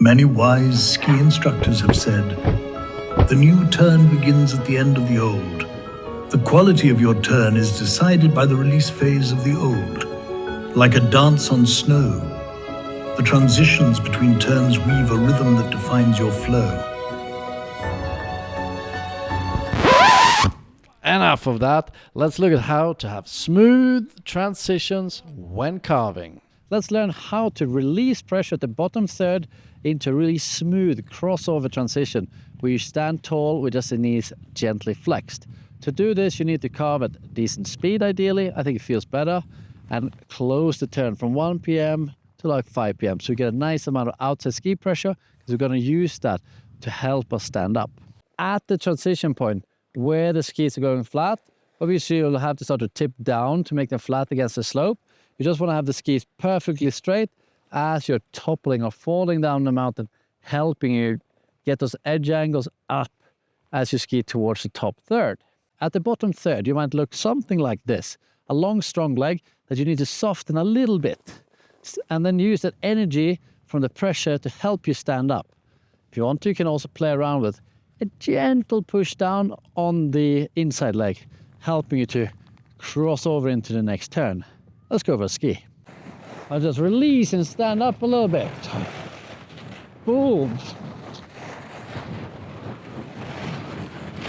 Many wise ski instructors have said, the new turn begins at the end of the old. The quality of your turn is decided by the release phase of the old. Like a dance on snow, the transitions between turns weave a rhythm that defines your flow. Enough of that. Let's look at how to have smooth transitions when carving. Let's learn how to release pressure at the bottom third into a really smooth crossover transition where you stand tall with just the knees gently flexed. To do this, you need to carve at decent speed ideally. I think it feels better. And close the turn from 1 p.m. to like 5 p.m. So you get a nice amount of outside ski pressure because we're going to use that to help us stand up. At the transition point where the skis are going flat, obviously you'll have to start to tip down to make them flat against the slope. You just want to have the skis perfectly straight as you're toppling or falling down the mountain, helping you get those edge angles up as you ski towards the top third. At the bottom third, you might look something like this, a long, strong leg that you need to soften a little bit, and then use that energy from the pressure to help you stand up. If you want to, you can also play around with a gentle push down on the inside leg, helping you to cross over into the next turn. Let's go for a ski. I'll just release and stand up a little bit. Boom.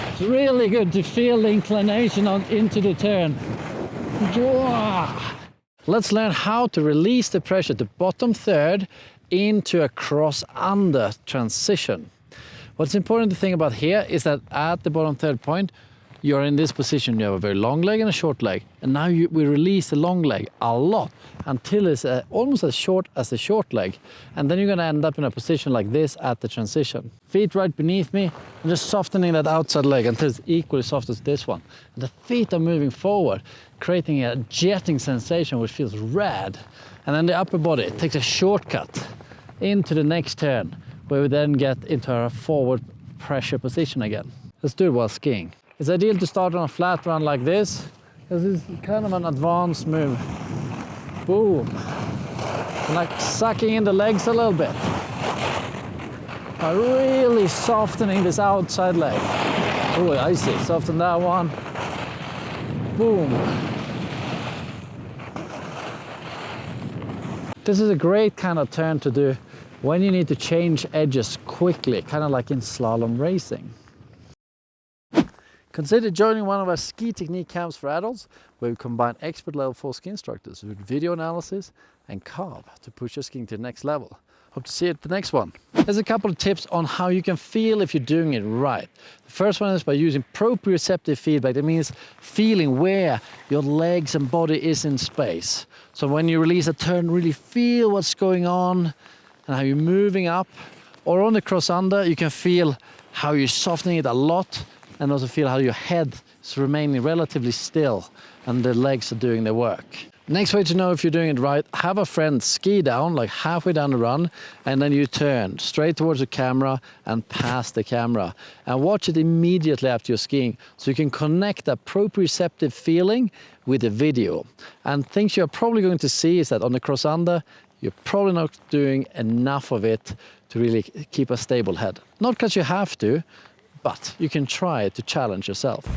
It's really good to feel the inclination into the turn. Let's learn how to release the pressure at the bottom third into a cross-under transition. What's important to think about here is that at the bottom third point, you're in this position. You have a very long leg and a short leg. And now we release the long leg a lot until it's almost as short as the short leg. And then you're going to end up in a position like this at the transition. Feet right beneath me. I'm just softening that outside leg until it's equally soft as this one. And the feet are moving forward, creating a jetting sensation which feels rad. And then the upper body takes a shortcut into the next turn, where we then get into our forward pressure position again. Let's do it while skiing. It's ideal to start on a flat run like this, because it's kind of an advanced move. Boom. And like sucking in the legs a little bit. Really softening this outside leg. Oh, I see. Soften that one. Boom. This is a great kind of turn to do when you need to change edges quickly, kind of like in slalom racing. Consider joining one of our ski technique camps for adults, where we combine expert level 4 ski instructors with video analysis and Carve to push your skiing to the next level. Hope to see you at the next one. There's a couple of tips on how you can feel if you're doing it right. The first one is by using proprioceptive feedback. That means feeling where your legs and body is in space. So when you release a turn, really feel what's going on and how you're moving up. Or on the cross under, you can feel how you're softening it a lot, and also feel how your head is remaining relatively still and the legs are doing their work. Next way to know if you're doing it right, have a friend ski down, like halfway down the run, and then you turn straight towards the camera and past the camera. And watch it immediately after you're skiing, so you can connect that proprioceptive feeling with the video. And things you're probably going to see is that on the cross under, you're probably not doing enough of it to really keep a stable head. Not because you have to, but you can try to challenge yourself.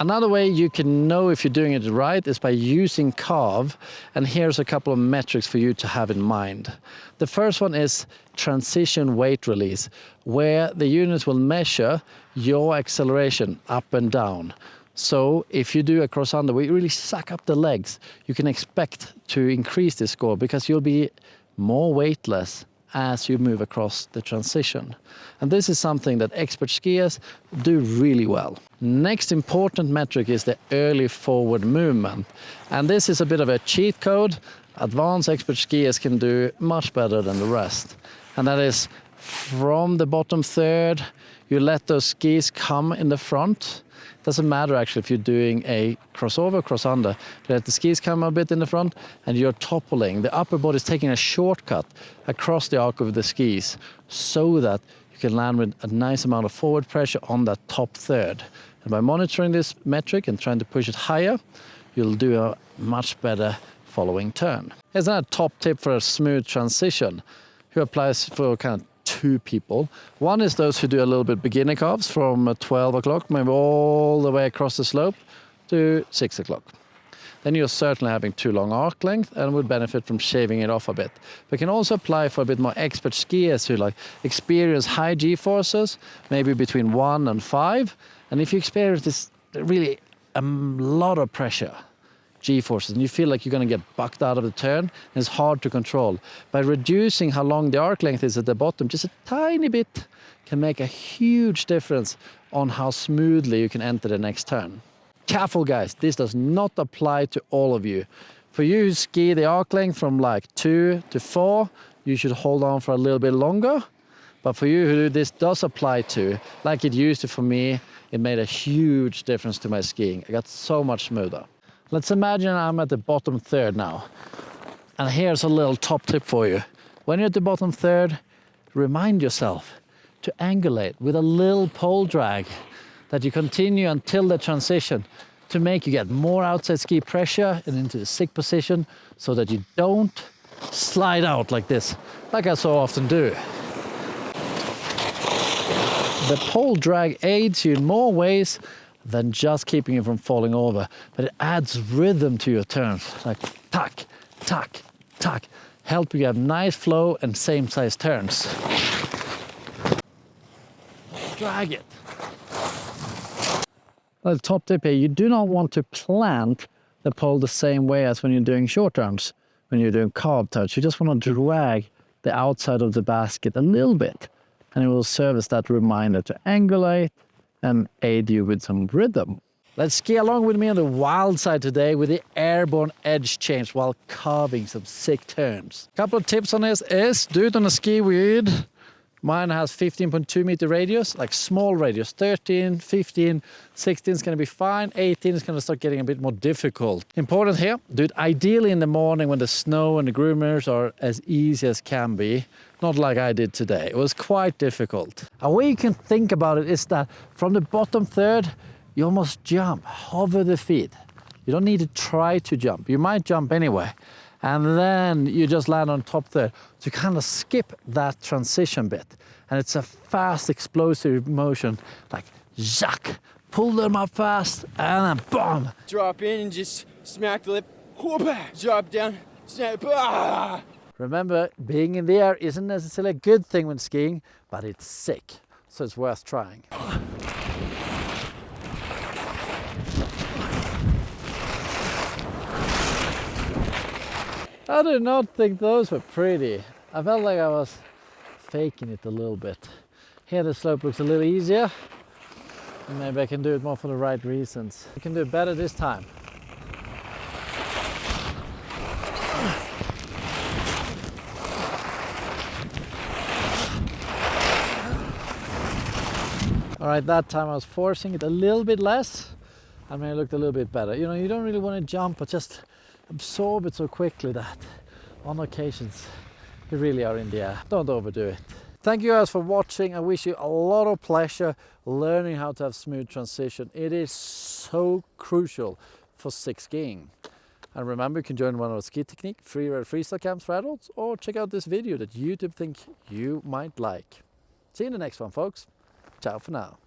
Another way you can know if you're doing it right is by using Carve, and here's a couple of metrics for you to have in mind. The first one is transition weight release, where the units will measure your acceleration up and down. So if you do a cross under where you really suck up the legs, you can expect to increase this score because you'll be more weightless as you move across the transition. And this is something that expert skiers do really well. Next important metric is the early forward movement. And this is a bit of a cheat code. Advanced expert skiers can do much better than the rest. And that is from the bottom third, you let those skis come in the front. Doesn't matter actually if you're doing a crossover, cross under. Let the skis come a bit in the front and you're toppling. The upper body is taking a shortcut across the arc of the skis so that you can land with a nice amount of forward pressure on that top third. And by monitoring this metric and trying to push it higher, you'll do a much better following turn. Here's another top tip for a smooth transition, who applies for kind of two people. One is those who do a little bit beginner carves from 12 o'clock, maybe all the way across the slope to 6 o'clock. Then you're certainly having too long arc length and would benefit from shaving it off a bit. But can also apply for a bit more expert skiers who like experience high G-forces, maybe between 1 and 5. And if you experience this really a lot of pressure, G-forces, and you feel like you're going to get bucked out of the turn, and it's hard to control. By reducing how long the arc length is at the bottom, just a tiny bit, can make a huge difference on how smoothly you can enter the next turn. Careful guys, this does not apply to all of you. For you who ski the arc length from like 2 to 4, you should hold on for a little bit longer. But for you who this does apply to, like it used to for me, it made a huge difference to my skiing. I got so much smoother. Let's imagine I'm at the bottom third now. And here's a little top tip for you. When you're at the bottom third, remind yourself to angulate with a little pole drag, that you continue until the transition to make you get more outside ski pressure and into the sick position so that you don't slide out like this, like I so often do. The pole drag aids you in more ways than just keeping you from falling over, but it adds rhythm to your turns, like tack, tack, tack, help you have nice flow and same size turns. Drag it. Well, top tip here, you do not want to plant the pole the same way as when you're doing short turns, when you're doing carve touch. You just want to drag the outside of the basket a little bit, and it will serve as that reminder to angulate and aid you with some rhythm. Let's ski along with me on the wild side today with the airborne edge change while carving some sick turns. A couple of tips on this is do it on a ski with, mine has 15.2 meter radius, like small radius, 13, 15, 16 is going to be fine, 18 is going to start getting a bit more difficult. Important here, do it ideally in the morning when the snow and the groomers are as easy as can be, not like I did today. It was quite difficult. A way you can think about it is that from the bottom third, you almost jump, hover the feet. You don't need to try to jump, you might jump anyway. And then you just land on top third. So you kind of skip that transition bit. And it's a fast, explosive motion, like zack, pull them up fast, and then boom. Drop in and just smack the lip, whoop, drop down, snap, ah! Remember, being in the air isn't necessarily a good thing when skiing, but it's sick, so it's worth trying. I did not think those were pretty. I felt like I was faking it a little bit. Here the slope looks a little easier. And maybe I can do it more for the right reasons. I can do it better this time. All right, that time I was forcing it a little bit less. I mean, it looked a little bit better. You know, you don't really want to jump, but just absorb it so quickly that on occasions you really are in the air. Don't overdo it. Thank you guys for watching. I wish you a lot of pleasure learning how to have smooth transition. It is so crucial for sick skiing. And remember, you can join one of our ski technique Freeride freestyle camps for adults, or check out this video that YouTube think you might like. See you in the next one, folks. Ciao for now.